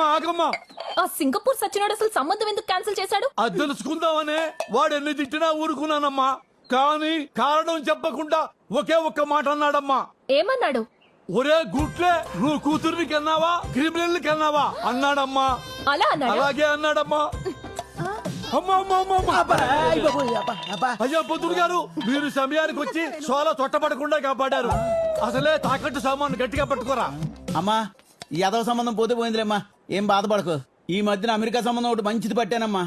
ఆగమ్మా, ఆ సింగపూర్ సచ్చినాడు అసలు సంబంధం ఎందుకు క్యాన్సిల్ చేశాడు? అది తెలుసుకుందామనే వాడు ఎన్ని తిట్టినా ఊరుకున్నానమ్మా. కానీ కారణం చెప్పకుండా ఒకే ఒక్క మాట అన్నాడమ్మా. ఏమన్నాడు? ఒరే గుట్లే, నువ్వు కూతుర్ని కన్నావా క్రిమినల్ కన్నావా అన్నాడమ్మా. అలా అన్నాడు. అలాగే అన్నాడమ్మా. అయ్యా పొద్దురు గారు, మీరు సమయానికి వచ్చి సోలా తొట్టపడకుండా కాపాడారు. అసలే తాకట్టు సామాను గట్టిగా పట్టుకోరా. అమ్మా ఈ యాదవ సంబంధం పోతే పోయిందిలేమ్మా, ఏం బాధపడకు. ఈ మధ్యన అమెరికా సంబంధం ఒకటి మంచిది పట్టానమ్మా.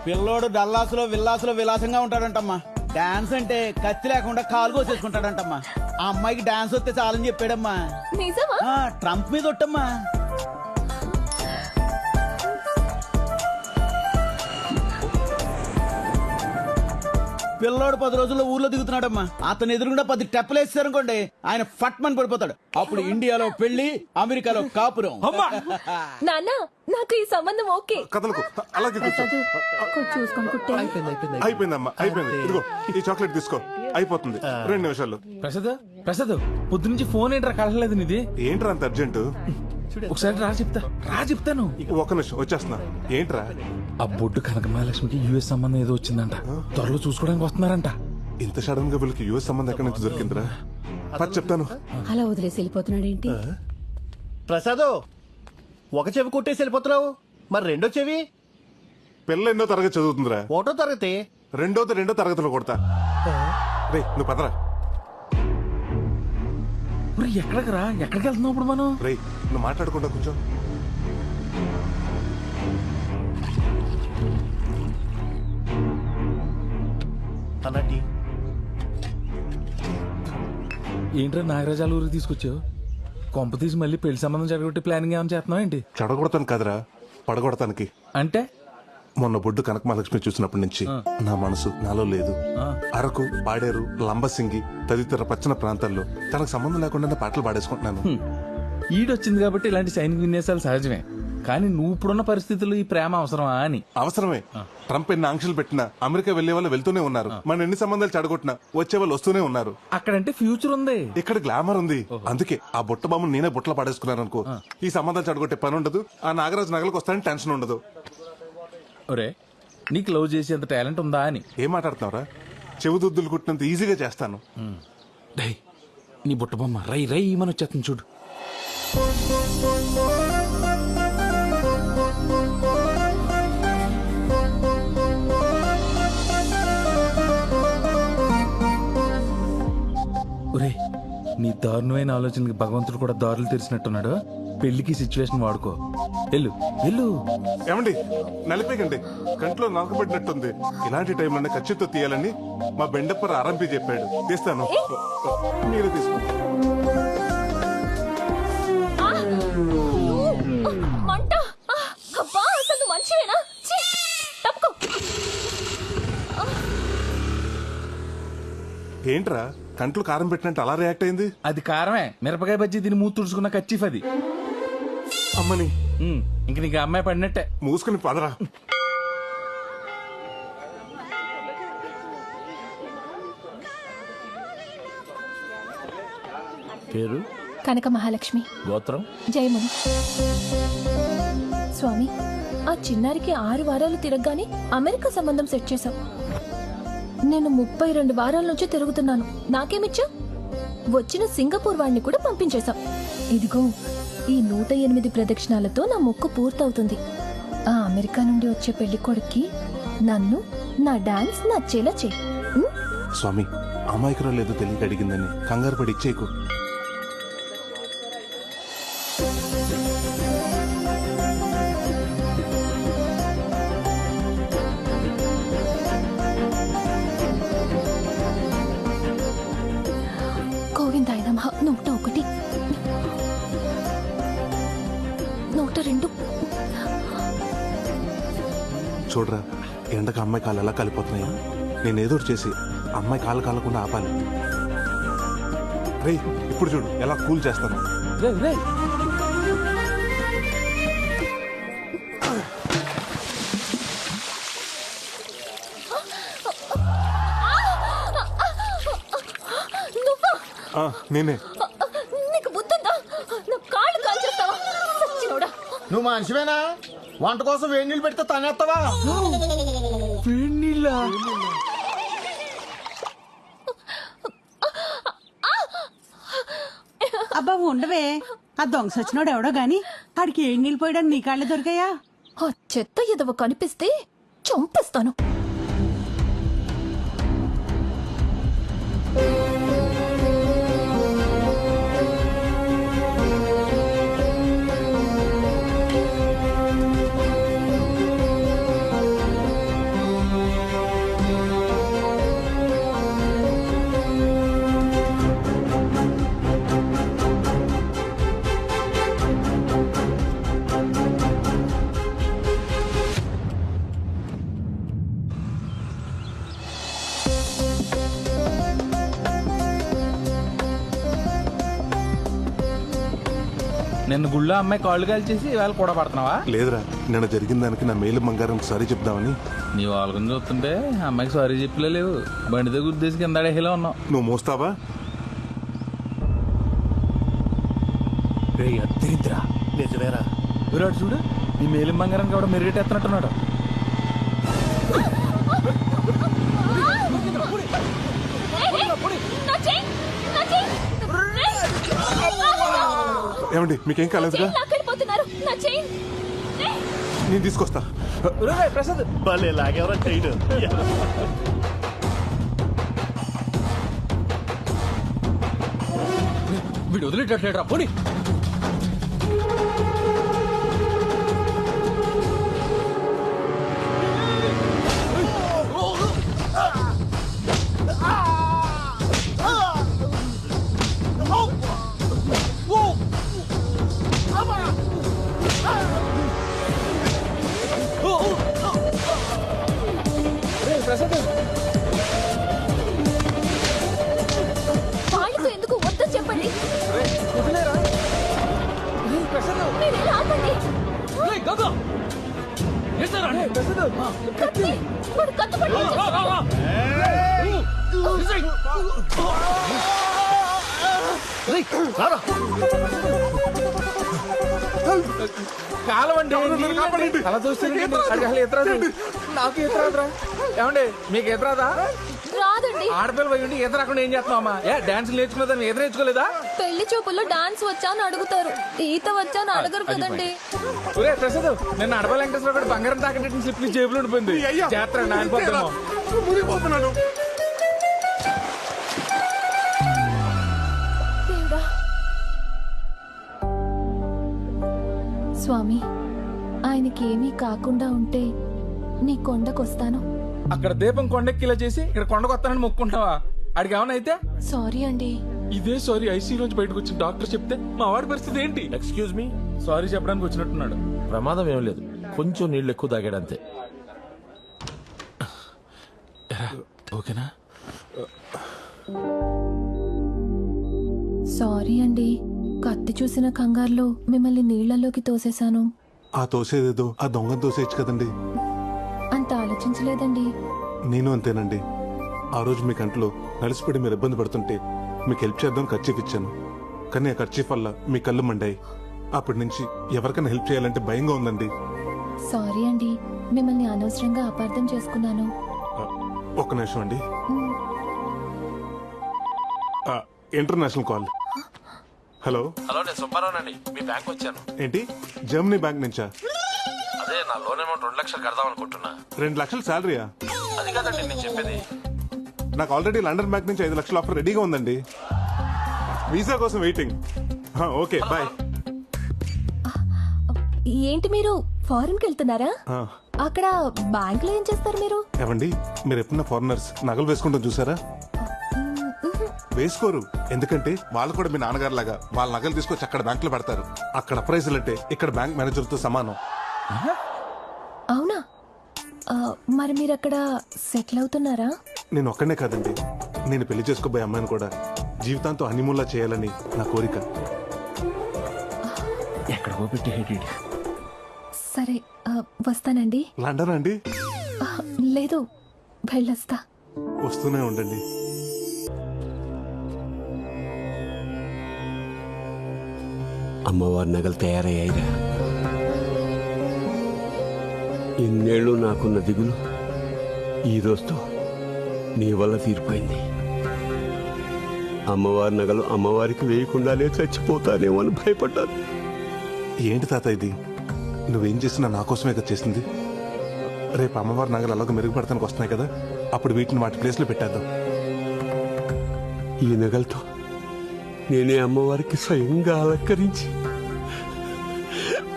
పిల్లోడు డల్లాసులో విల్లాసులో విలాసంగా ఉంటాడంటమ్మా. డాన్స్ అంటే కత్తి లేకుండా కాలు కోసేసుకుంటాడంటమ్మా. ఆ అమ్మాయికి డాన్స్ వస్తే చాలని చెప్పాడమ్మా. నిజమా? ట్రంప్ మీద ఒట్టమ్మా. పిల్లోడు 10 రోజుల్లో ఊర్లో దిగుతున్నాడమ్మా. అతను ఎదురుగుండా 10 టెప్పలు వేస్తారనుకోండి, ఆయన ఫట్మని పడిపోతాడు. అప్పుడు ఇండియాలో పెళ్లి, అమెరికాలో కాపురం. నాన్న, నాకు ఈ సంబంధం ఓకే. కథలకు అలాగే కూర్చో. చూసుకొని కుట్టే. అయిపోయిందమ్మా, అయిపోయింది. ఇదిగో ఈ చాక్లెట్ తీసుకో, అయిపోతుంది 2 నిమిషాల్లో. ప్రసాద్ పొద్దు నుంచి ఫోన్ ఏంట్రా కలలేదు నీది? ఏంట్రా అంత అర్జెంటు? ఒకసారి చెప్తాను. ఒక్క నిమిషం వచ్చేస్తున్నా. ఏంట్రా? ఆ బొడ్డు కనకమహాలక్ష్మికి యుఎస్ సంబంధం ఏదో వచ్చిందంట, త్వరలో చూసుకోవడానికి వస్తున్నారంట. ఇంత సడన్ గా వీళ్ళకి యుఎస్ సంబంధం ఎక్కడి నుంచి దొరికిందిరా? పది చెప్తాను. అలా వదిలేసి వెళ్ళిపోతున్నాడు ఏంటి? ప్రసాదు, ఒక చెవి కొట్టేసి వెళ్ళిపోతున్నావు, మరి రెండో చెవి? పిల్ల ఎన్నో తరగతి చదువుతుందిరా? ఒకటో తరగతి. రెండో తరగతిలో కొడతా. రే నువ్వు పదరా. ఎక్కడికి వెళ్తున్నావు ఇప్పుడు మనం? రే నువ్వు మాట్లాడకుండా కూర్చో. అన్నటి ఏంట్రా నాగరాజాల ఊరికి తీసుకొచ్చావు? కొంప తీసి మళ్ళీ పెళ్లి సంబంధం జరగొట్టి ప్లానింగ్ ఏమైనా చేస్తున్నావు ఏంటి? చెడగొడతాను కదరా, పడగొడతానికి. అంటే మొన్న బొడ్డు కనకమహాలక్ష్మి చూసినప్పటి నుంచి నా మనసు నాలో లేదు. అరకు, పాడేరు, లంబసింగి తదితర పచ్చని ప్రాంతాల్లో తనకు సంబంధం లేకుండా పాటలు పాడేసుకుంటున్నాను. ఈడొచ్చింది కాబట్టి ఇలాంటి సైనిక విన్యాసాలు సహజమే. కానీ నువ్వు ఇప్పుడున్న పరిస్థితుల్లో ఈ ప్రేమ అవసరమా అని. అవసరమే. ట్రంప్ ఎన్ని ఆంక్షలు పెట్టినా అమెరికా వెళ్లే వాళ్ళు వెళ్తూనే ఉన్నారు. మన ఎన్ని సంబంధాలు చెడగొట్టినా వచ్చే వాళ్ళు వస్తూనే ఉన్నారు. అక్కడంటే ఫ్యూచర్ ఉంది, ఇక్కడ గ్లామర్ ఉంది. అందుకే ఆ బుట్ట బామ్మను నేనే బుట్టలు పాడేసుకున్నాను అనుకో, ఈ సంబంధాలు చెడగొట్టే పని ఉండదు. ఆ నాగరాజు నగలకు వస్తానని టెన్షన్ ఉండదు. ఒరే, నీకు లవ్ చేసేంత టాలెంట్ ఉందా అని. ఏం మాట్లాడుతున్నావురా? చెవుదుద్దులు కుట్టినంత ఈజీగా చేస్తాను. డై నీ బుట్ట బొమ్మ రై రై మన వచ్చేస్తుంది చూడు. ఒరే, నీ దారుణమైన ఆలోచనకి భగవంతుడు కూడా దారులు తెరిచినట్టున్నాడు. పెళ్లికి సిచ్యువేషన్ వాడుకో. వెళ్ళు. ఏమండి నలిపేకండి, కంట్లో నలకబడినట్టుంది. ఇలాంటి టైంలోనే ఖచ్చితంగా తీయాలని మా బెండప్పర్ ఆరంపి చెప్పాడు. తీస్తాను, మీరు తీసుకోండి. మంట! అబ్బా, అసలు మంచివేనా? ఛీ! తప్పుకో. ఏంట్రా కంట్లో కారం పెట్టినట్టు అలా రియాక్ట్ అయింది? అది కారమే, మిరపకాయ బజ్జీ తిని మూతి తుడుచుకున్న కచ్చిఫ్ అది. అమ్మని ఇంక నీకు అమ్మాయి పడినట్టే. మూసుకుని పదరా. పేరు? కనక మహాలక్ష్మి. గోత్రం? జయముని. స్వామి, ఆ చిన్నారికి 6 వారాలు తిరగగానే అమెరికా సంబంధం సెట్ చేశాం. నేను 32 వారాల నుంచి తిరుగుతున్నాను. నాకేమిచ్చా? వచ్చిన సింగపూర్ వాడిని కూడా పంపించేశాం. ఇదిగో ఈ 108 ప్రదక్షిణాలతో నా మొక్కు పూర్తవుతుంది. ఆ అమెరికా నుండి వచ్చే పెళ్లి కొడుక్కి నన్ను, నా డాన్స్ నచ్చేలా చేయి. స్వామి, అమాయకురాలు లేదో తెలియక అడిగిందని కంగారు పడి ఇచ్చేకు. గోవిందాయ నమః. 101, 102. చూడరా, ఎండకు అమ్మాయి కాళ్ళు ఎలా కాలిపోతున్నాయా? నేనేదో చేసి అమ్మాయి కాళ్ళు కాలకుండా ఆపాలి. రే ఇప్పుడు చూడు ఎలా కూల్ చేస్తాను. నేనే. నీకు బుద్ధుందా? నా కాళ్ళు కాల్చేస్తావా? సచ్చినోడా. నువ్వు మనిషివేనా? వంట కోసం వేడి నీళ్ళు పెడితే తనేస్తావా? వేణీళ్ళ అబ్బా ఉండవే, ఆ దొంగ సచ్చినోడు ఎవడో గాని ఆడికి ఏడు నీళ్ళు పోయడానికి నీ కాళ్ళే దొరికాయా? ఆ చెత్త ఎదవ కనిపిస్తే చంపేస్తాను. నిన్ను గుళ్ళో అమ్మాయి కాళ్ళు కాల్చేసి ఇవాళ కూడా పడుతున్నావా? లేదురా, నిన్న జరిగిన దానికి నా మేలు బంగారం సారీ చెప్దామని. నీ వాళ్ళని చూస్తుంటే అమ్మాయికి సారీ చెప్పలే లేవు. బండి దగ్గర ఉద్దేశం కింద అడేలా ఉన్నావు. నువ్వు మోస్తావా? నిజమేరా. విరాట్ చూడు, నీ మేలిం బంగారానికి కూడా మెరుగెట్టేస్తున్నట్టున్నాడు. ఏమండి మీకేం కాలేదుగా? నేను తీసుకొస్తా. ప్రసాద్ భలే లాగేవరా చేయడు. వీడు వదిలేటట్లేట్రా పోనీ. వాళ్ళతో ఎందుకు వద్దని చెప్పండి. మీరేలా ఆపండి. కత్తి, వాడు కత్తి పట్టుకొని కాలవండి అలా చూస్తే ఎత్తరాదు. నాకు ఎత్తరాదురా. ఏమండి మీకు ఎత్తరాదా? రాదండి. ఆడపిల్ల పోయి ఉండి ఈత రాకుండా ఏం చేస్తున్నావమ్మా? డాన్స్ నేర్చుకునేదాన్ని ఈత నేర్చుకోలేదా? పెళ్లి చూపుల్లో డాన్స్ వచ్చా అని అడుగుతారు, ఈత వచ్చా అని అడగరు కదండి. ఒరే ప్రసాద్, నిన్న అడవ వెంకటేశ్వర కూడా బంగారం తాకట్టు స్లిప్ జేబులో ఉండిపోయింది. జాతర నానిపోతామో. దేవుడా. స్వామి, ఆయనకి ఏమీ కాకుండా ఉంటే నీ కొండకొస్తాను. అక్కడ దీపం కొండెక్కిలా చేసి ఇక్కడ కొండకొస్తానని మొక్కుంటావా? అడిగి ఏమన్నా అయితే? సారీ అండి. ఇదే సారీ ఐసీయూలోంచి బయటకు వచ్చిన డాక్టర్ చెప్తే మా వాడి పరిస్థితి ఏంటి? ఎక్స్క్యూజ్ మీ, సారీ చెప్పడానికి వచ్చినట్టున్నాడు. ప్రమాదం ఏం లేదు, కొంచెం నీళ్ళు ఎక్కువ తాగాడంతే. ఓకేనా? సారీ అండి, కత్తి చూసిన కంగారులో మిమ్మల్ని నీళ్లలోకి తోసేశాను. ఆ తోసేదేదో ఆ దొంగను తోసేయచ్చు కదండి. అంత ఆలోచించలేదండి. నేను అంతేనండి. ఆ రోజు మీ కంట్లో నలిసిపడి మీరు ఇబ్బంది పడుతుంటే మీకు హెల్ప్ చేద్దాం ఖర్చీఫ్ ఇచ్చాను. కానీ ఆ ఖర్చీఫ్ వల్ల మీ కళ్ళు మండాయి. అప్పటి నుంచి ఎవరికైనా హెల్ప్ చేయాలంటే భయంగా ఉందండి. సారీ అండి, మిమ్మల్ని అనవసరంగా అపార్థం చేసుకున్నాను. ఒక్క నిమిషం అండి. International call. హలో. హలో, నేను సుబ్బారావునండి. మీ బ్యాంక్ వచ్చాను. ఏంటి, జర్మనీ బ్యాంక్ నుంచా? అదే, నా లోన్ అమౌంట్ 2 లక్షలు కడదాం అనుకుంటున్నా. 2 లక్షలు శాలరీయా? అది కాదండి నేను చెప్పేది. నాకు ఆల్రెడీ లండన్ బ్యాంక్ నుంచి 5 లక్షల ఆఫర్ రెడీగా ఉందండి. వీసా కోసం వెయిటింగ్. Okay bye. ఏంటి మీరు ఫారెన్కి వెళ్తున్నారా? అక్కడ బ్యాంక్ లో ఏం చేస్తారు మీరు? ఏమండి, మీరు ఎప్పుడన్నా ఫారినర్స్ నగలు వేసుకుంటాం చూసారా? వేసుకోరు. ఎందుకంటే వాళ్ళు కూడా మీ నాన్నగారు లాగా వాళ్ళ నగలు తీసుకొచ్చి అక్కడ బ్యాంక్ లో పెడతారు. అక్కడ ప్రైజులు అంటే ఇక్కడ బ్యాంక్ మేనేజర్ తో సమానం. అవునా? మరి మీరు అక్కడ సెటిల్ అవుతున్నారా? నేను ఒక్కనే కాదండి, నేను పెళ్లి చేసుకోబోయే అమ్మాయిని కూడా జీవితాంతో హనీమూన్లా చేయాలని నా కోరిక. ఎక్కడికో పెట్టి సరే, వస్తానండి. లండన్ అండి? లేదు, వెళ్ళొస్తా. వస్తూనే ఉండండి. అమ్మవారి నగలు తయారయ్యాయిరా. ఇన్నేళ్ళు నాకున్న దిగులు ఈ రోజుతో నీ వల్ల తీరిపోయింది. అమ్మవారి నగలు అమ్మవారికి వేయకుండానే చచ్చిపోతానేమో అని భయపడ్డాను. ఏంటి తాత ఇది? నువ్వేం చేసినా నా కోసమే కదా చేసింది. రేపు అమ్మవారి నగలు అలాగ మెరుగుపడతానికి వస్తున్నాయి కదా, అప్పుడు వీటిని వాటి ప్లేస్లో పెట్టేద్దాం. ఈ నగలతో నేనే అమ్మవారికి స్వయంగా అలంకరించి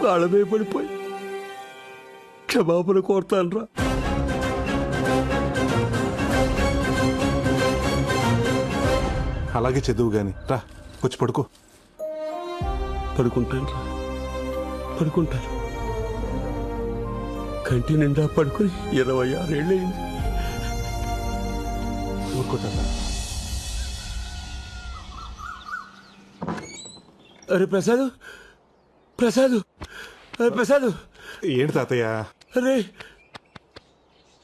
కాళ్ళమే పడిపోయి క్షమాపణ కోరుతానురా. అలాగే చదువు గాని రా, వచ్చి పడుకో. పడుకుంటాను, పడుకుంటాను. కంటి నిండా పడుకుని 26 ఏళ్ళయింది. ఊరుకో తాత. అరే ప్రసాద్, ప్రసాద్, అరే ప్రసాద్, ఏంటి తాతయ్య? అరే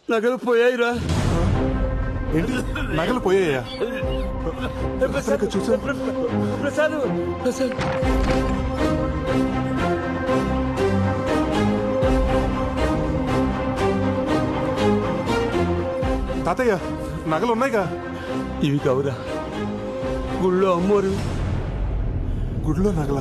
నగలు పోయాయిరా. ఏంటి నగలు పోయాయా? ప్రసాద్ చూసా ప్రసాద్ ప్రసాద్ తాతయ్య, నగలు ఉన్నాయిగా? ఇవి కావురా, గుళ్ళో అమ్మోరు. గుడిలో నగల?